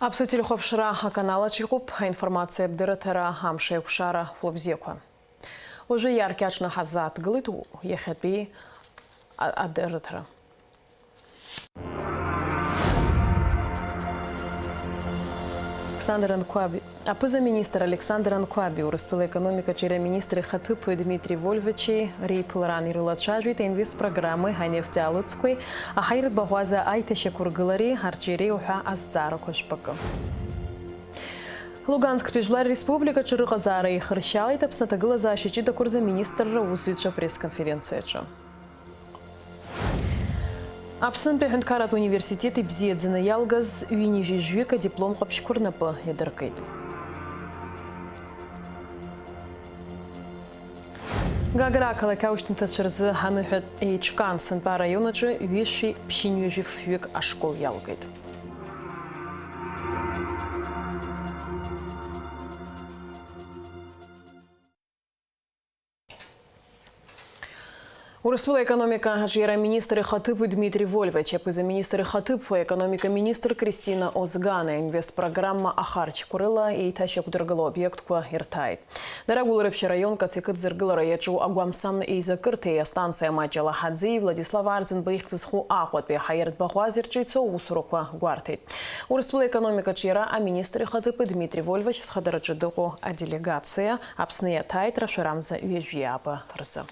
Абсолютно хопшира канала Чикуп, информация бдыратера Хамши Кушара Хлопзеква. Уже яркий ачна хазат глыту ехепи адыратера. Александр Анкуаби. Апоза-министр Александр Анкуаби урыстила экономика через министра Хатыпы Дмитрий Вольвичи, Рейплран и Рылачажвит, инвест-программы Ганефтялыцкой, а хайрат Багуаза Айтеше Кургылари, Арчери Уха Аззара Кошпака. Луганск Пежблар Республика Чырыгазара и Харщалы тапсната глаза щечита курза министра Усвича пресс-конференция. Апсын Пехенкарат университеты бзедзина ялгаз винижижвека диплом хопшкурнапы едеркейт. Гагракала каучтымта шырзы ханыхет эйчкан сынпа районачы виши пшинюжив век ашкол ялгейт. Урысвыла экономика жира министра Хатыпы Дмитрий Вольвич, апоза-министр Хатыпы экономика министр Кристина Озгана, инвест-программа Ахарч Курыла и таща кудыргало объект ква иртай. Дорогул рыбчий район кацикат зыргыла раячу агуамсам и закрытые станция Маджала Хадзи, Владислав Арзин бейхцисху ахват бе хайрат бахвазирчийцо усуроква гуарты. Урысвыла экономика жира, а министр Хатыпы Дмитрий Вольвич с хадарачидоку а делегация апсния тайтра шарамза вежьяба рза.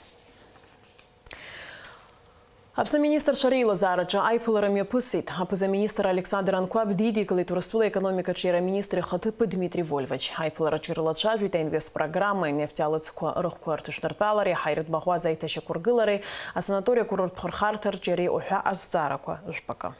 Апса-министр Шарила Зарача айпыларами пысит. Апоза-министр Александр Анкуаби дидикали турысвыла экономика чера министра Хатыпы Дмитрий Вольвич. Айпылара чырлачажвита инвест-программы нефтялыцква рухкуартышнарпалари, хайрат бахуаза айташа кургылари, а санатория курорт Пхархартер чери уха Аззараква жпака.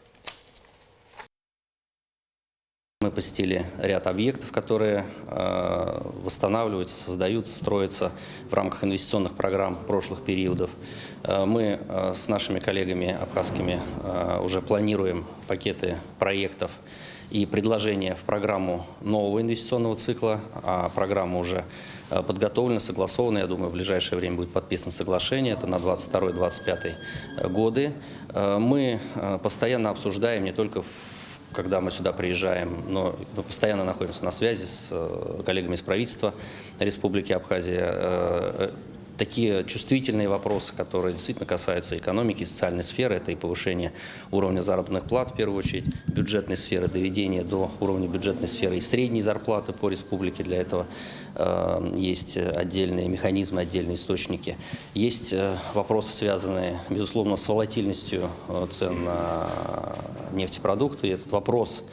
Мы посетили ряд объектов, которые восстанавливаются, создаются, строятся в рамках инвестиционных программ прошлых периодов. Мы с нашими коллегами абхазскими уже планируем пакеты проектов и предложения в программу нового инвестиционного цикла. А программа уже подготовлена, согласована. Я думаю, в ближайшее время будет подписано соглашение. Это на 2022-2025 годы. Мы постоянно обсуждаем не только когда мы сюда приезжаем, но мы постоянно находимся на связи с коллегами из правительства Республики Абхазия. Такие чувствительные вопросы, которые действительно касаются экономики, социальной сферы, это и повышение уровня заработных плат, в первую очередь, бюджетной сферы, доведение до уровня бюджетной сферы и средней зарплаты по республике. Для этого есть отдельные механизмы, отдельные источники. Есть вопросы, связанные, безусловно, с волатильностью цен на нефтепродукты. Этот вопрос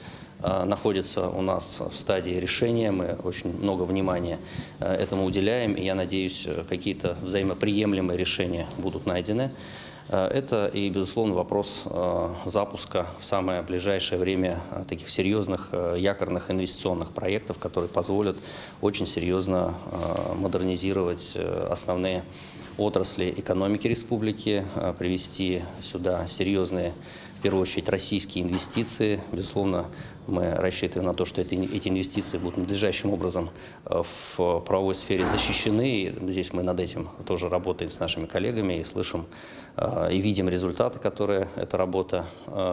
находится у нас в стадии решения. Мы очень много внимания этому уделяем, и я надеюсь, какие-то взаимоприемлемые решения будут найдены. Это и, безусловно, вопрос запуска в самое ближайшее время таких серьезных якорных инвестиционных проектов, которые позволят очень серьезно модернизировать основные отрасли экономики республики, привести сюда серьезные, в первую очередь, российские инвестиции. Безусловно, мы рассчитываем на то, что эти инвестиции будут надлежащим образом в правовой сфере защищены. И здесь мы над этим тоже работаем с нашими коллегами и слышим и видим результаты, которые эта работа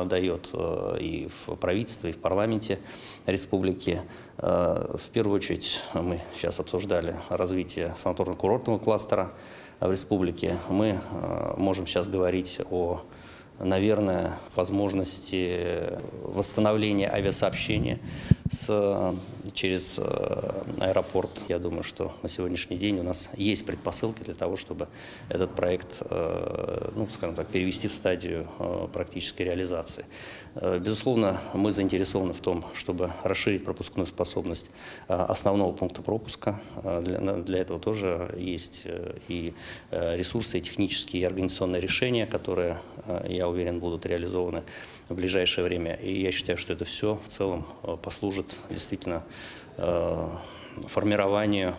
дает и в правительстве, и в парламенте республики. В первую очередь мы сейчас обсуждали развитие санаторно-курортного кластера в республике. Мы можем сейчас говорить о, наверное, возможности восстановления авиасообщения через аэропорт. Я думаю, что на сегодняшний день у нас есть предпосылки для того, чтобы этот проект, ну, скажем так, перевести в стадию практической реализации. Безусловно, мы заинтересованы в том, чтобы расширить пропускную способность основного пункта пропуска. Для этого тоже есть и ресурсы, и технические, и организационные решения, которые, я уверен, будут реализованы в ближайшее время. И я считаю, что это все в целом послужит действительно формированию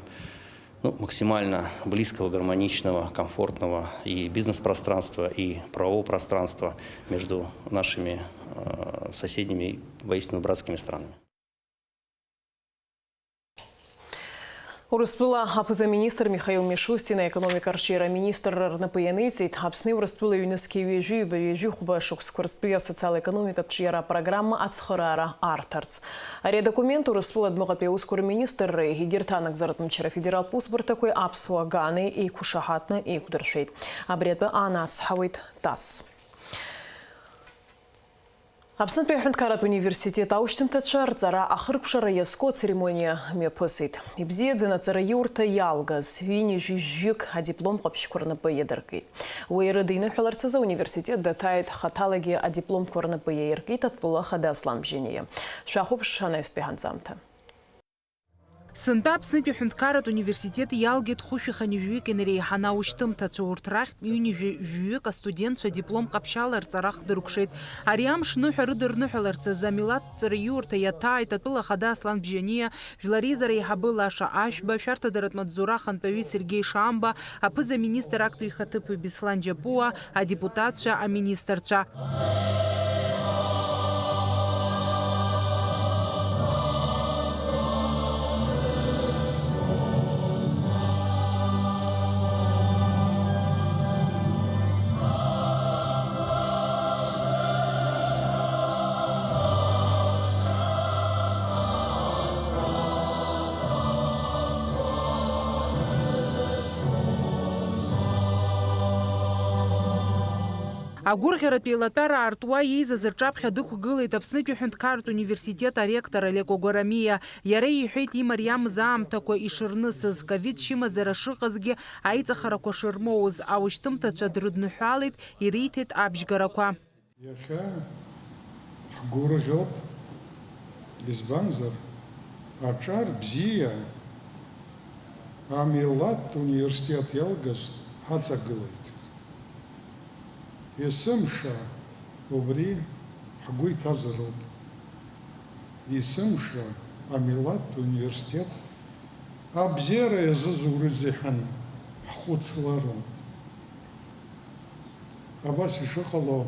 максимально близкого, гармоничного, комфортного и бизнес-пространства, и правового пространства между нашими соседними и воистину братскими странами. Урыстула апыза-министр Михаил Мишустин, экономика-арчира министр Рнапаяныцит, Апсны урыстула ЮНЕСКО вежу хуба шукскурстуя социал-экономика пчьера программа ацхарара артарц. Аре документ урыстула дмогапеускур министр Гигертанак заратмчера федерал пусбар такой апсуа ганы и кушахатна и кудершейт. Абредба анацхавит тас. Апсны Пехенкарат университет аучтым тачар цара ахыркушара яско церемония мепысит. Ибзедзе на цара юрта ялгаз, вини жижжик, а диплом копшкурна поедеркой. Уйрыдыны хеларцаза университет датает хаталоги, а диплом корна поедеркой татпула хада сламжение. Шахуп шана испеханцамта. Сынтәа Аԥсны Пехенкарат университет ялгеит хәышәиханижәҩык инреиҳаны аушьҭымҭацәа урҭ рахьтә ҩынҩажәаҩык астудентцәа диплом ҟаԥшьала рҵара хдыркәшеит. Ари амш ныҳәа рыдырныҳәаларц азы амилаҭҵара иурҭа иаҭааит атәыла ахада Аслан Бжьаниа, жәлари еиҳабы Лаша Ашьба, шәарҭадаратә маҵзура хантәаҩы Сергеи Шамба, аԥыза-министр актәи ихаҭыԥ Беслан Џьапуа, адепутатцәа, аминистрцәа. Агәырӷьаратә еилатәара аартуа еизаз рҿаԥхьа дықәгылеит Аԥсны Пехенкарат университет аректор Олег Огорамиа. Иара иҳәеит имариамыз аамҭақәа ишырнысыз, ковид чымазара шыҟазгьы аиҵахарақәа шырмоуз, аушьҭымҭацәа дрыдныҳәалеит, ириҭеит абжьгарақәа. Иахьа ҳгәырӷьоит, избанзар аҿар бзиа амилаҭ университет иалгаз ҳаҵагылеит. Есымша убри ҳгәы иҭазароуп. Есымша амилаҭ университет абзиара иазызурыз иҳан ҳхәыцлароуп. Абас ишыҟало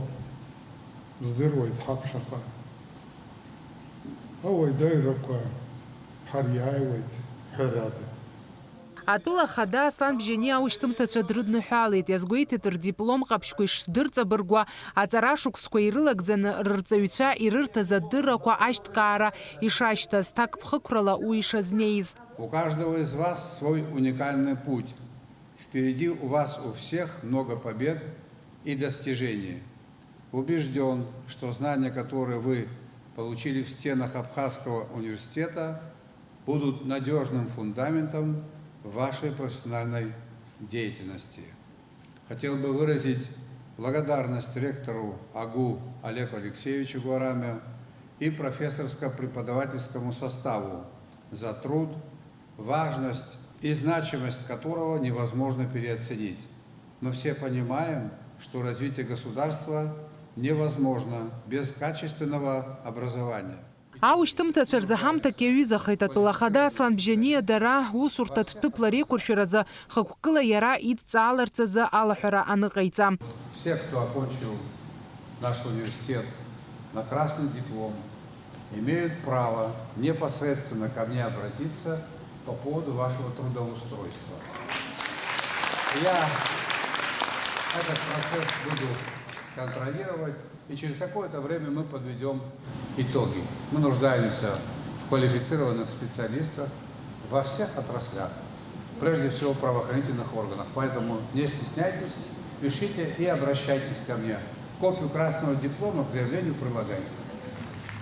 здыруеит ҳаԥхьаҟа. Ауадаҩрақәа ҳариааиуеит ҳәарада. Атәыла ахада Аслан Бжьаниа аушьҭымҭацәа дрыдныҳәалеит, иазгәеиҭеит рдиплом ҟаԥшьқәа ишдырҵабыргуа, аҵара шықәсқәа ирылагӡаны рырҵаҩцәа ирырҭаз адыррақәа ашьҭкаара ишашьҭаз, ҭакԥхықәрала уи ишазнеиз. У каждого из вас свой уникальный путь. Впереди у вас у всех много побед и достижений. Убежден, что знания, которые вы получили в стенах Абхазского университета, будут надежным фундаментом вашей профессиональной деятельности. Хотел бы выразить благодарность ректору АГУ Олегу Алексеевичу Гуараме и профессорско-преподавательскому составу за труд, важность и значимость которого невозможно переоценить. Мы все понимаем, что развитие государства невозможно без качественного образования. Аушьҭымҭацәа рзы ҳамҭак иаҩызахеит атәыла ахада Аслан Бжьаниа дара усурҭа ҭҭыԥла реиқәыршәаразы хықәкыла иара идҵааларц азы алаҳәара аныҟаиҵа. Все, кто окончил наш университет на красный диплом, имеют право непосредственно ко мне обратиться по поводу вашего трудоустройства. Я этот процесс буду контролировать, и через какое-то время мы подведем итоги. Мы нуждаемся в квалифицированных специалистах во всех отраслях, прежде всего в правоохранительных органах. Поэтому не стесняйтесь, пишите и обращайтесь ко мне. Копию красного диплома к заявлению прилагайте.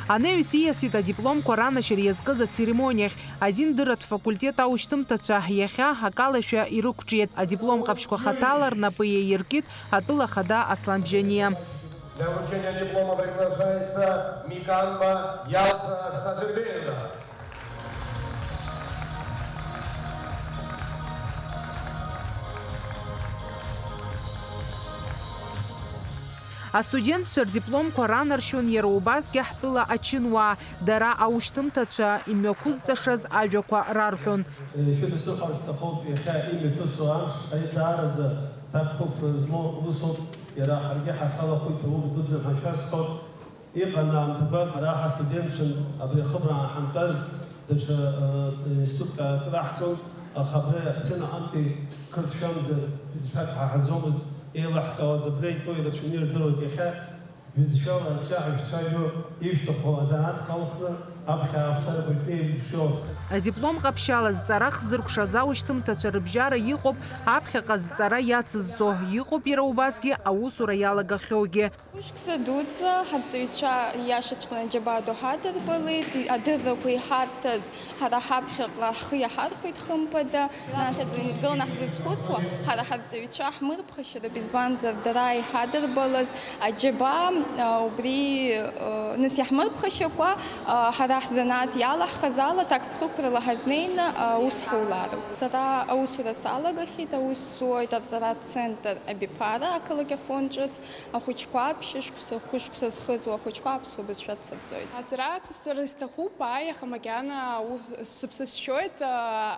Анаҩс ииасит адипломқәа ранашьара иазкыз ацеремониахь. Азиндырратә факультет аушьҭымҭацәа иахьа акалашәа ирықәҿиеит. Адиплом ҟаԥшьқәа хаҭала рнапы иаиркит атәыла ахада Аслан Бжьаниа. Для вручения диплома приглашается Миканба Ялца Саджирбеевна. Астудентцәа рдипломқәа ранаршьон иара убасгьы ҳтәыла ачынуаа, дара аушьҭымҭацәа имҩақәызҵашаз ажәақәа рарҳәон. Иара ҳаргьы ҳахьалахәит аус дуӡӡа ҳашәазхот, иҟан аамҭақәак ҳара ҳастудентцәан абри ахыбра ҳамтәаз даҽа институтк ааҵраҳҵон, خبرة السنة أنتي كنت شمزة بزفتح حزومز إيه رح توازبري طويلة شنير درو ديخا بزشارة شاعر شايو يفتحوا أزانات قوصنا أبخا أبخا بلدي بشوز Адиплом ҟаԥшьала зҵара хзыркәшаз аушьҭымҭацәа рыбжьара иҟоуп аԥхьаҟа зҵара иацызҵо, иҟоуп иара убасгьы аусура иалагахьоугьы. Ушықәса дуӡӡа ҳаԥҵаҩцәа ииашаҵәҟьаны џьабаду ҳадырбалеит, адыррақәа иҳарҭаз ҳара ҳаԥхьаҟа ҳхы иаҳархәеит хымԥада, нас ҳзынкыланы ҳзызхәыцуа ҳара ҳарҵаҩцәа ҳмырԥхашьароуп, избанзар дара иҳадырбалаз аџьаба убри нас иаҳмырԥхашьакәа ҳара ҳзанааҭ иалаҳхаз ала ҭакԥхықәрала ҳазнеины аус ҳаулароуп. Сара аусура салагахьеит, аус зуоит аҵаратә центр абиԥара ақалақь Афон-ҿыц, ахәыҷқәа хәышықәса зхыҵуа ахәыҷқәа аԥсуа бызшәа дсырҵоит. Аҵара ацысҵара сҭахуп, аиаха макьана сыԥсы сшьоит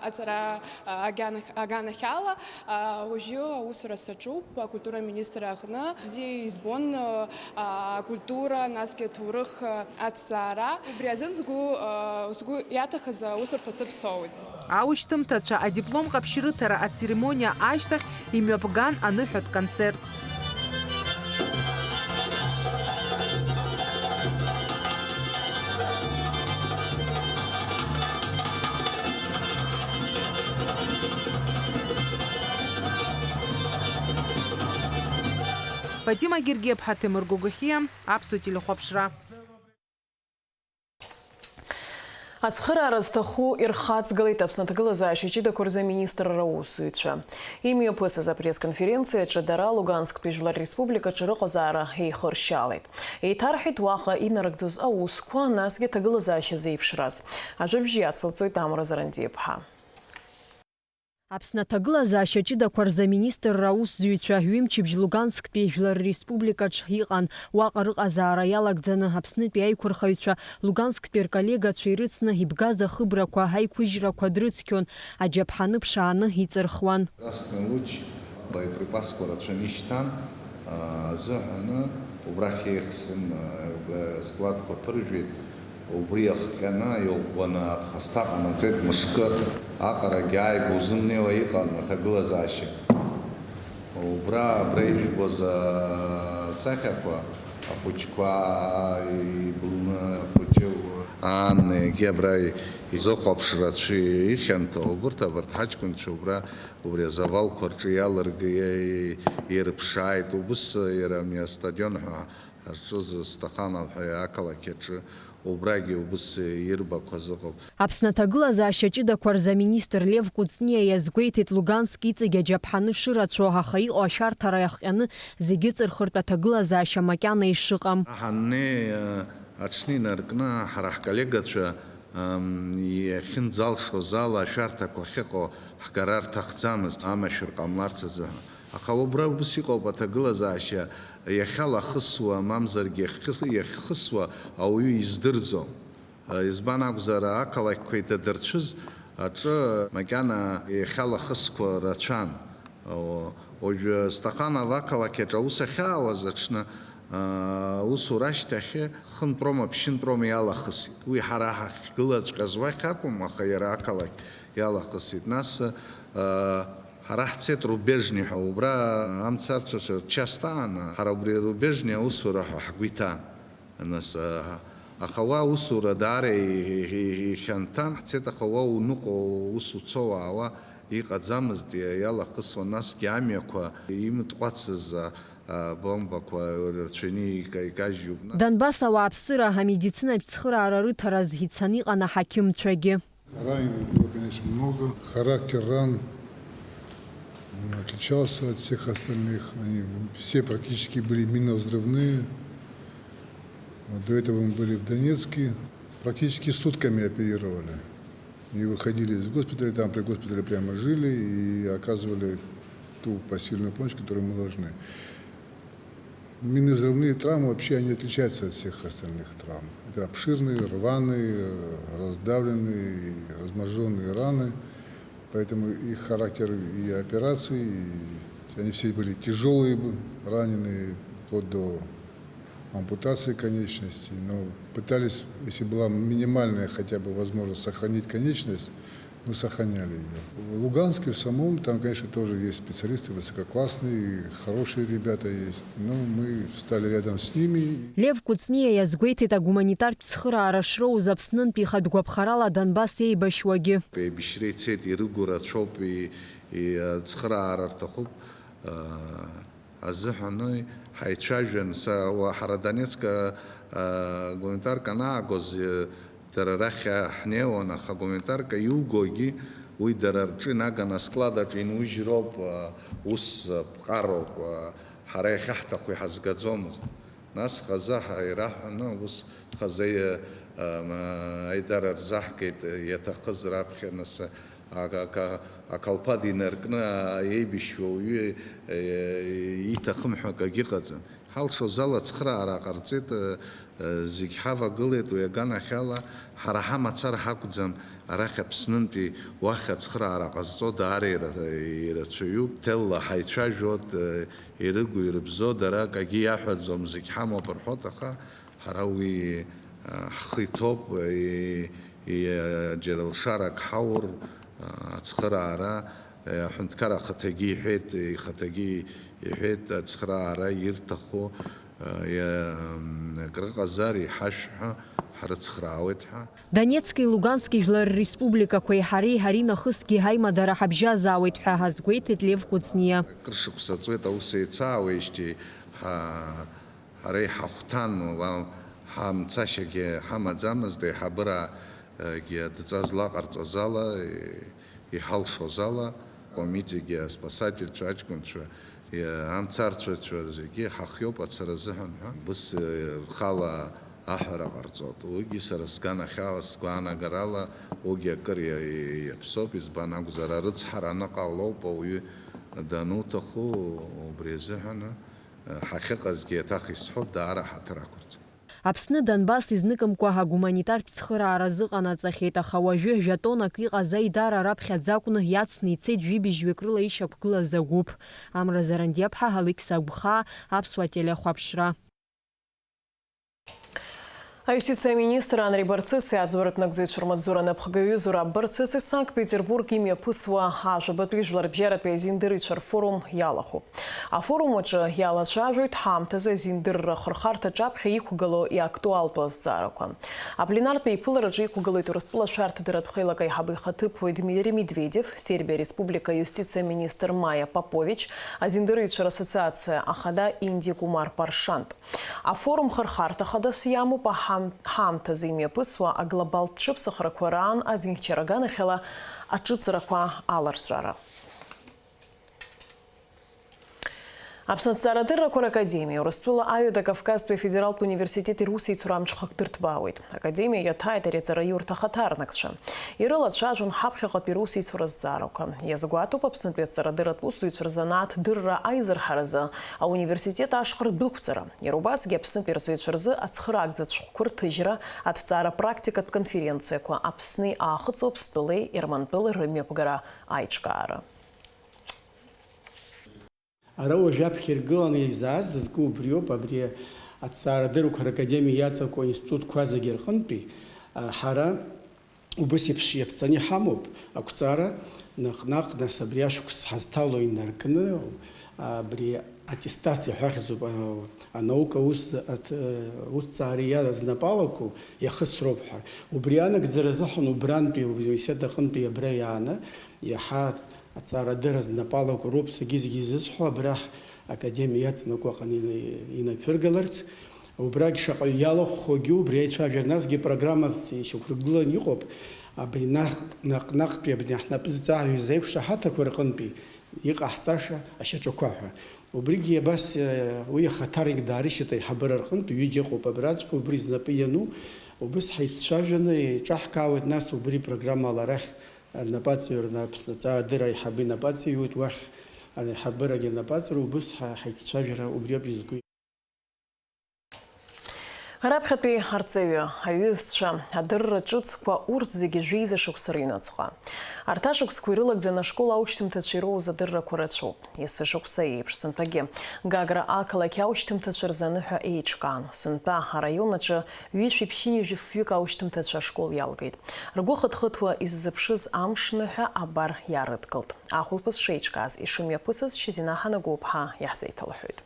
аҵара аганахьала, уажәы аусура саҿуп акультура аминистр аҟны. Бзиа избон акультура, насгьы аҭоурых аҭҵаара. Убри азын сгәы иаҭахыз аусурҭа ҭыԥ соуит. Аушьҭымҭацәа адиплом ҟаԥшьрыҭара ацеремониа ашьҭахь имҩаԥган аныҳәатә концерт. Фатима Гергиев-ԥҳа, Темыр Гәыгәхьиа, Аԥсуа телехәаԥшра. Ацхыраара зҭаху ирхаҵгылеит Аԥсны аҭагылазаашьа ҷыдақәа рзы аминистрра аусзуҩцәа. Имҩаԥысыз апресс-конференциаҿы дара Лугансктәи Жәлар Республикаҿы рыҟазаара еихыршьалеит. Еиҭарҳәеит уаҟа инарыгӡоз аусқәа, насгьы аҭагылазаашьа зеиԥшраз. Ажәабжьы ацылҵоит Амра Зарандиаԥҳа. Аԥсны аҭагылазаашьа ҷыдақәа рзы аминистрра аусзуҩцәа ҩымчыбжь Лугансктәи Жәлар Республикаҿ иҟан. Уаҟа рыҟазаара иалагӡаны Аԥснытәи аиқәырхаҩцәа Лугансктәи рколлегацәа ирыцны ибгаз ахыбрақәа, аиқәыжьрақәа дрыцқьон, аџьаԥҳаны ԥшааны иҵырхуан. Красный луч боеприпасқәа рацәаны ишьҭан, азыҳәаны убрахь еихсын складқәа ԥыржәеит. Убри ахҟьаны иӷәӷәаны аԥхасҭа ҟанаҵеит мышкы, аҟарагьы ааигәа узымнеиуа иҟан аҭагылазаашьа. Убра ижәбоз асахьақәа, ахәыҷқәа ибылны ахәыҷы ан абра изыхәаԥшрацәа ихьанҭо, убарҭ ҳаҷкәынцәа убри азавалқәа рҿы ирԥшааит. Убыс иара астадион ҳәа ҳазҿыз Стаханов ҳәа ақалақь аҿы убрагьы убыс ирбақәа зыҟоуп. Аԥсны аҭагылазаашьа ҷыдақәа рзы аминистр Лев Кәыҵниа иазгәеиҭеит Луганск иҵегь аџьаԥҳаны шырацәоу, аха иҟоу ашәарҭара иахҟьаны зегьы ыҵырхыртә аҭагылазаашьа макьана ишыҟам. Ҳаннеи аҽны инаркны ҳара ҳколлегацәа иахьынӡалшоз ала ашәарҭақәа ахьыҟоу ҳгара рҭахӡамызт амашәыр ҟамларц азыҳәан. Аха убра убыс иҟоуп аҭагылазаашьа иахьалахысуа, мамзаргьы иахьхысуа ауаҩы издырӡом. Избан акәзар ақалақьқәа иҭадырцәыз аҿы макьана иахьалахысқәа рацәан. Уажәы Стаханов ақалақь аҿы аус ахьаауаз аҽны усура ашьҭахь хынпрома, ԥшьынпрома иалахысит. Уи ҳара ҳахьгылаҵәҟьаз уахь акәым, аха иара ақалақь иалахысит. Нас ҳара ҳцеит рубежни ҳәа, убра амцарцәацәа рчасҭаан, ҳара убри рубежни аусура ҳәа ҳгәы иҭан. Аха уа аусура даара ихьанҭан ҳцеит, аха уа уныҟәо ус уцо уаауа иҟаӡамызт, иалахысуан. Насгьы амҩақәа имытҟәацыз бомбақәа рацәаны икажьуп. Донбасс ауааԥсыра, амедицинатә цхыраара рыҭараз ицаны иҟан аҳақьымцәагьы. Ран было, конечно, много. Характер ран отличался от всех остальных. Они все практически были минно-взрывные. До этого мы были в Донецке. Практически сутками оперировали. И выходили из госпиталя, там при госпитале прямо жили и оказывали ту посильную помощь, которую мы должны. Минно-взрывные травмы вообще они отличаются от всех остальных травм. Это обширные, рваные, раздавленные, разможженные раны. Поэтому их характер и операций, они все были тяжелые, раненые, вплоть до ампутации конечностей. Но пытались, если была минимальная хотя бы возможность сохранить конечность, мы сохраняли ее. В Луганске в самом, там, конечно, тоже есть специалисты высококлассные, хорошие ребята есть, но мы стали рядом с ними. Лев Куцния иазгәеиҭеит агуманитартә цхыраара шроуз Аԥснынтәи ихатә гәаԥхарала Донбас еибашьуагьы. Еибашьра ицеит, ирыгәра ацәоуп, ицхыраара рҭахуп азыҳәаны ҳаицәажәан, ҳара Донецк гуманитарка анаагоз дара рахь ҳнеиуан, аха гуманитарка иугогьы уи дара рҿы инаганы аскладаҿ инужьроуп, ус ԥҟароуп, ҳара иахьаҳҭаху иҳазгаӡомызт. Нас хазы ираҳәаны ус хазы аидара рзаҳгеит, иаҭахыз раԥхьа нас акалԥад инаркны еибашьуа ауаҩы иҭахым ҳәа акагьы ыҟаӡам. Ҳалшоз ала цхыраара ҟарҵеит, зегь ҳавагылеит уи аганахьала, ҳара ҳамацара ҳакәӡам, арахь Аԥснынтәи уахь ацхыраара ҟазҵо даара ирацәаҩуп. Ҭелла ҳаицәажәот, ирыгу ирыбзо, дара акагьы иаҳәаӡом, зегь ҳамоуп рҳәот, аха ҳара уи ҳхы иҭоуп, џьара лшарак ҳаур ацхыраара, аҳәынҭқар ахаҭагьы иҳәеит, ихаҭагьы иҳәеит ацхыраара ирҭаху акрыҟазар иҳашәҳәа ҳрыцхраауеит ҳәа. Донецки Лугански жәлар республикақәеи ҳареи ҳаринахысгьы ҳаимадара ҳабжьазаауеит ҳәа ҳазгәеиҭеит Лев Куцниа. Крышықәса ҵуеит аус еицаауеижьҭеи ҳара иҳахәҭан, ҳамцашьагьы ҳамаӡамызт, аиҳабыраагьы адҵа злаҟарҵаз ала, иҳалшоз ала, комитетгьы аспасательцәа, аҷкәынцәа, амцарцәацәа зегьы ҳахиоуп ацара азыҳәан ҳәа. Быс рхала аҳәара ҟарҵот. Уигьы сара сганахьала, сгәаанагарала, уигьы акыр иаԥсоуп, избан акәзар арыцҳара аныҟалоуп ауаҩы дануҭаху, убри азыҳәан ҳахьыҟазгьы еиҭах исҳәоит, даара ҳаҭыр ақәырҵеит. Аԥсны Донбас изныкымкәа агуманитартә цхыраара зыҟанаҵахьеит, аха уажәы жәатонак иҟаз аидара раԥхьаӡа акәны иацны ицеит жәибжь-жәҩык рыла ишьақәгылаз агәыԥ. Амра Зарандиаԥҳа, Ҳалықь Сагәхаа, Аԥсуа телеахәаԥшра. Аиустициа-министр Анри Барцыци аӡбарытәнагӡеит Шәырмаҵзура напхгаҩызура Барцыци Санкт-Петербург имҩаԥысуа ажәабатәи жәларбжьаратәи азиндырыҩцәа рфорум иалахәуп. Афорум аҿы иалацәажәоит ҳаамҭазы азиндырра хырхарҭаҿы аԥхьа иқәгылоу иактуалтәу азҵаарақәа. Апленартәи иԥылараҿы иқәгылоит Урыстәыла шәарҭадаратә хеилак аиҳабы ихаҭыԥуаҩ Дмитрий Медведев, Сербиа Республика аиустициа-министр Майя Попович, азиндырыҩцәа рассоциациа ахада Инди Кумар Паршант. Афорум хырхарҭа хадас иамоуп ҳаамҭазы имҩаԥысуа аглобалтә ҿыԥсахрақәа раан азинхьчара аганахьала аҿыҵрақәа аларҵәара. Аԥсны Аҭҵаарадыррақәа Ракадемиа, Урыстәыла Аҩада-Кавказтәи Афедералтә университети русеицура амҽхак дырҭбаауеит. Академиа иаҭааит ари аҵара иурҭах аҭаарнакцәа. Ирылацәажәон ҳаԥхьаҟатәи русеицура азҵаарақәа. Иазгәаҭоуп Аԥснытәи Аҭҵаарадырратә усзуҩцәа рзанааҭ дырра аизырҳаразы ауниверситет ашҟа рдәықәҵара. Иара убасгьы Аԥснытәи рзуҩцәа рзы ацхыраагӡатә шәҟәқәа рҭыжьра, аҭҵаара практикатә конференциақәа, Аԥсни Аахыҵ Аԥстәылеи Ермантәыли рымҩаԥгара аиҿкаара. Ара уажәы аԥхьа иргыланы еизааз зызку убриоуп, абри Аҭҵаарадыррақәа Ракадемиа иаҵаку аинститутқәа зегьы рҟынтәи ҳара убыс еиԥш иаԥҵаны иҳамоуп ақәҵара, наҟ-наҟ нас абри ашықәс ҳазҭало инаркны, абри аттестациа ҳәахьӡуп, анаука усҭҵаареи знапалақәоу иахысроуп ҳәа. Убри анагӡара азыҳәан убрантәи ауниверситет аҟынтәи абра иааны иаҳа Аҭҵаарадырра знапалақәа роуп зегьы изызҳәо, абрахь академиа иаҵнаку аҟны инаԥыргаларц, убрагь шаҟаҩ иалахәхогьы убри аицәажәара, насгьы программас ишьақәыргыланы иҟоуп, абри наҟ-наҟтәи абни ҳнапы зҵааҩыз аиқәшаҳаҭрақәа рҟынтәи иҟаҳҵаша ашьаҿақәа ҳәа. Убригьы абас уи ахаҭарик даарышьҭит аиҳабыра рҟынтәи, ҩыџьа ыҟоуп абраҵәҟьа, убри знапы иану, убыс ҳаиццәажәаны иҿаҳкаауеит, нас убри программала арахь напаҵаҩрны Аԥсны Аҭҵаарадырра аиҳабы напаҵаҩуеит, уахь аиҳабырагьы напаҵаҩра, убыс ҳаиццәажәара убриоуп изку. Раԥхьатәи арҵаҩы, аҩызцәа, адырра ҿыцқәа урҭ зегьы жәеиза шықәса рыҩныҵҟа. Арҭ ашықәсқәа ирылагӡаны ашкол аушьҭымҭацәа ироуз адыррақәа рацәоуп. Есі шықәса еиԥш сынтәагьы Гагра ақалақь аушьҭымҭацәа рзаныҳәа еиҿкаан. Сынтәа араион аҿы ҩышәи-ԥшьынҩажәи-фҩык аушьҭымҭацәа ашкол иалгеит. Ргәы хыҭхыҭуа иззыԥшыз амшныҳәа абар иаарыдгылт. Ахәылԥаз шеиҿкааз ишымҩаԥысыз Шьазина Ҳанагәыԥҳа иаҳзеиҭалҳәоит.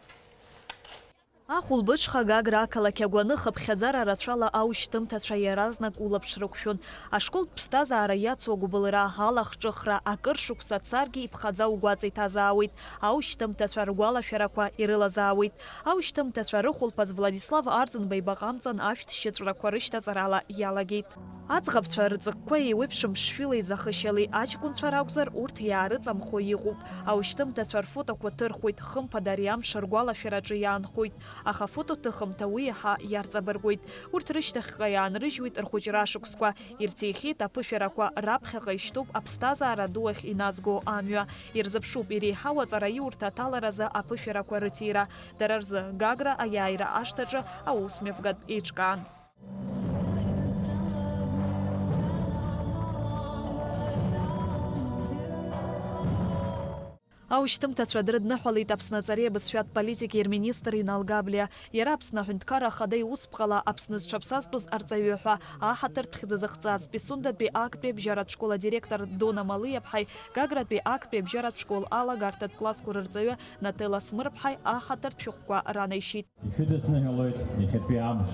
Ахәылбыҽха Гагра ақалақь агәаны хыԥхьаӡара рацәала аушьҭымҭацәа иаразнак улаԥш рықәшәон. Ашколтә ԥсҭазаара иацу агәыбылра, алахҿыхра, акыр шықәса царгьы иԥхаӡа угәаҵа иҭазаауеит. Аушьҭымҭацәа ргәалашәарақәа ирылазаауеит. Аушьҭымҭацәа рыхәылԥаз Владислав Арӡынба ибаҟамҵан ашәҭшьыҵәрақәа рышьҭаҵарала иалагеит. Аӡӷабцәа рҵыкқәа еиуеиԥшым ԥшшәилеи ӡахышьалеи аҷкәынцәа ракәзар, урҭ иаарыҵамхо иҟоуп. Аушьҭымҭацәа рфотоқәа ҭырхуеит, хымԥада ари амш ргәалашәараҿы иаанхоит. Аха фотоҭыхымҭа уи иаҳа иарҵабыргуеит. Урҭ рышьҭахьҟа иаанрыжьуеит рхәыҷра ашықәсқәа, ирцеихьеит аԥышәарақәа, раԥхьаҟа ишьҭоуп аԥсҭазаара ду ахь иназго амҩа. Ирзыԥшуп иреиҳау аҵара иурҭа аҭаларазы аԥышәарақәа рыҭира. Дара рзы Гагра аиааира ашҭаҿы аусмҩаԥгатә еиҿкаан. Аушьҭымҭацәа дрыдныҳәалеит Аԥсны аҵареи абызшәатә политики рминистр Инал Габлиа. Иара Аԥсны аҳәынҭқарра ахада иусԥҟала Аԥсны зҽаԥсазтәыз арҵаҩы ҳәа аҳаҭыртә зыхҵаз Писундатәи актәи абжьаратә школ адиректор Дона Малиаԥҳаи, Гагратәи актәи абжьаратә школ алагарҭатә классқәа рырҵаҩы Нателла Смырԥҳаи аҳаҭыртә шәҟәқәа ранаишьит. Ишәыдысныҳәалоит иахьатәи амш.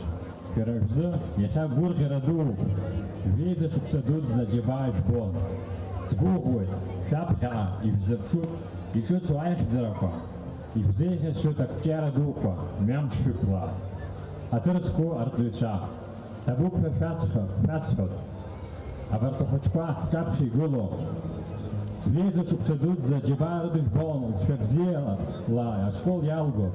Шәара шәзы иахьа гәырӷьара дуроуп. Жәеиза шықәса дуӡӡа џьабаа ижәбон. Сгәыӷуеит, шәаԥхьаҟа ишәзыԥшуп ишыцу аихьӡарақәа, ишәзеиӷьасшьоит ақәҿиара дуқәа, мҩамшшәықәла. Аҭыр зқәу арҵаҩцәа, ҭабуп ҳәа шәасҳәот. Абарҭ ахәыҷқәа ҳҿаԥхьа игыло, жәеиза шықәса дуӡӡа џьабаа рыдыжәбон, лцәа бзиала ашкол иалго.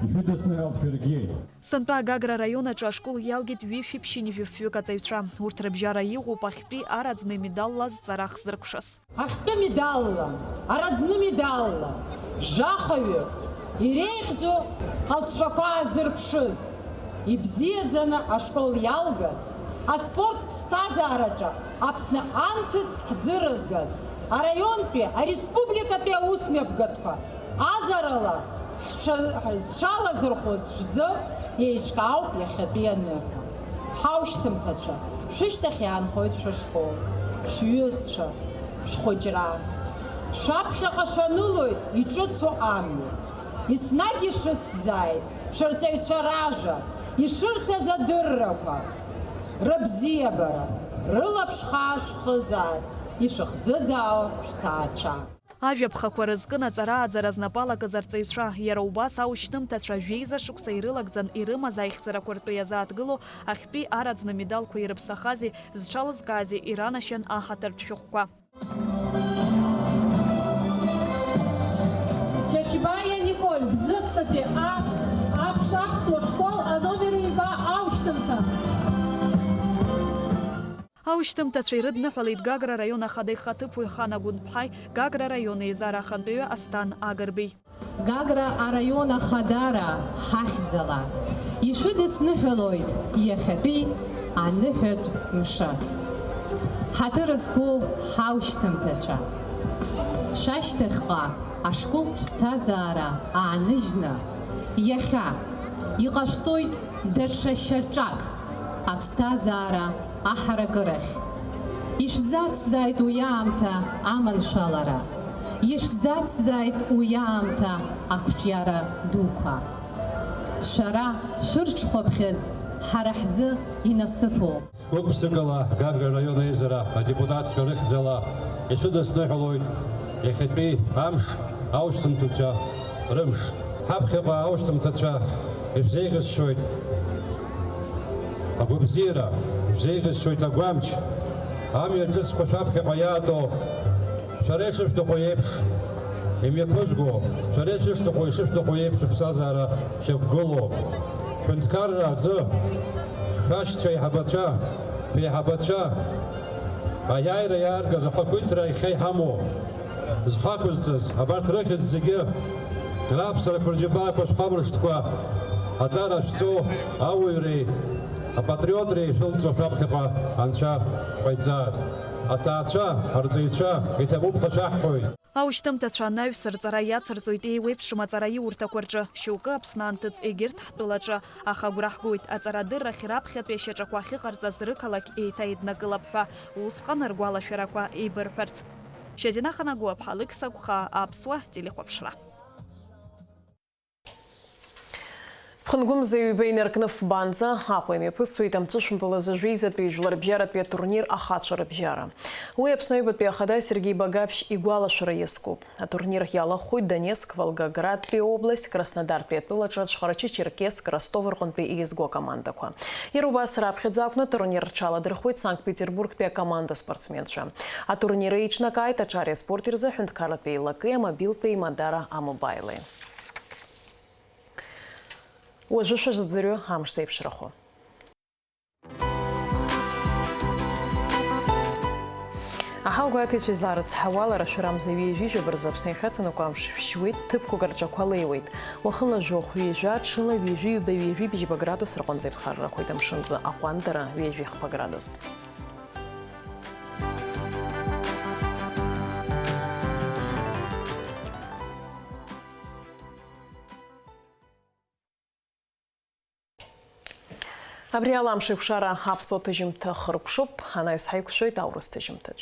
Ишәыдысныҳәалт шәаргьы. Сынтәа Гагра араион аҿы ашкол иалгеит ҩышәи-ԥшьынҩажәи-фҩык аҵаҩцәа. Урҭ рыбжьара иҟоуп ахьтәи араӡны медалла зҵарах зыркәшаз. Ахьтәы медалла, араӡны медалла, жахаҩык, иреиӷьӡоу алҵшәақәа азырԥшыз, ибзиаӡаны ашкол иалгаз, аспорт ԥсҭазаараҿы Аԥсны анҭыҵ ҳӡырызгаз, араионтәи, ареспубликатәи аусмҩаԥгатәқәа азарала ҳшалазырхәыз шәзы еиҿкаауп иахьатәи аныҳәа. Ҳаушьҭымҭацәа, шәышьҭахь иаанхоит шәышкол, шәҩызцәа, шәхәыҷра. Шәаԥхьаҟа шәанылоит иҿыцу амҩа. Еснагь ишәыцзааит шәырҵаҩцәа ражәа, ишәырҭаз адыррақәа, рыбзиабара, рылаԥш хаа шәхызааит, ишәыхӡыӡаау шәҭаацәа. Ажәаԥхақәа рызкын аҵара-ааӡара знапалакыз арҵаҩцәа, иара убас аушьҭымҭацәа жәеиза шықәса ирылагӡан ирымаз аихьӡарақәа ртәы иазааҭгыло ахьтәи араӡны медалқәа ирыԥсахази, зҽалызкаази иранашьан аҳаҭыртә шәҟәқәа. Чачбаиа Николь, Бзыктәи аԥсуа школ аномер 2 аушьҭымҭа. Аушьҭымҭацәа ирыдныҳәалеит Гагра араион ахада ихаҭыԥуаҩ Хана Гәынԥҳаи, Гагра араион еизара ахантәаҩы Асҭан Агырбеи. Гагра араион ахадара ҳахьӡала ишәыдысныҳәалоит иахьатәи аныҳәатә мшы. Ҳаҭыр зқәу ҳаушьҭымҭацәа. Шәашьҭахьҟа ашколтә ԥсҭазаара ааныжьны иахьа иҟашәҵоит даҽа шьаҿак аԥсҭазаара аҳаракырахь. Ишәзацзааит уи аамҭа аманшәалара. Ишәзацзааит уи аамҭа ақәҿиара дуқәа. Шәара шәырҽхәаԥхьаз ҳара ҳзы инасыԥуп. Гәык-ԥсыкала Гагра араион аизара адепутатцәа рыхьӡала ишәыдысныҳәалоит иахьатәи амш аушьҭымҭацәа рымш. Ҳаԥхьаҟа аушьҭымҭацәа ишәзеиӷьасшьоит агәабзиара, ишәзеиӷьасшьоит агәамч. Амҩа ҿыцқәа шәаԥхьаҟа иаатәоу шәара ишышәҭаху еиԥш имҩаԥызго, шәара ишышәҭаху еиԥш иԥсҭазаара шьақәгылоу. Ҳәынҭқарра азы шәашьцәа еиҳабацәа аиааира иааргаз ахақәиҭра иахьа иҳамоу зхақәызҵаз абарҭ рыхьӡ зегьы раԥсарақәа рџьабаақәа шәхабыршҭқәа аҵара шәцо ауаҩреи апатриотреи шәылҵо шәаԥхьаҟа анцәа ҟаиҵааит. Аҭаацәа, арҵаҩцәа иҭабуп ҳәа шәаҳҳәоит. Аушьҭымҭацәа анаҩс рҵара иацырҵоит еиуеиԥшым аҵара иурҭақәа рҿы, шьоукы Аԥсны анҭыҵ егьырҭ ҳтәылаҿы, аха агәра ҳгоит аҵарадыррахь раԥхьатәи ашьаҿақәа ахьыҟарҵаз рықалақь еиҭа иднакылап ҳәа, усҟан ргәалашәарақәа еибырҳәарц. Шьазина Ханагәыаԥҳа, Алықь Сагәхаа, Аԥсуа телехәаԥшра. Ԥхынгәымза ҩба инаркны фбанӡа Аҟәа имҩаԥысуеит амҵәышәмпылаз ажәеизатәи жәларбжьаратәи атурнир ахацәа рыбжьара. Уи Аԥсны аҩбатәи ахада Сергей Багаԥшь игәалашәара иазкуп. Атурнир иалахәит Донецк, Волгоградтәи область, Краснодартәи атәылаҿы Ацәҟарачы, Черкесск, Ростов рҟынтәи еизго акомандақәа. Иара убас раԥхьаӡа акәны атурнир рҽаладырхәит Санкт-Петербургтәи акоманда спортсменцәа. Атурнир еиҿнакааит аҿар аспорт рзы аҳәынҭқарратәи еилакы, амобилтәи еимадара амобайле. Уажәы шәазыӡырҩы амш зеиԥшрахо. Аҳаугәаҭеицәа изларыцҳауа ларашәарамза ҩежәижәаба рзы Аԥсны ихаҵанакуа амш шәшьуеит, ҭыԥқәак рҿақәа леиуеит. Уахынла жәохә ҩежәа, ҽыла ҩежәи ҩба ҩежәи бжьба градус рҟынӡа иԥхаррахоит амшынӡа, аҟәандара ҩежәи хԥа градус. Абри ала амш еиқәшара аԥсуа ҭыжьымҭа хыркәшоуп, анаҩс ҳаиқәшәоит аурыс ҭыжьымҭаҿ.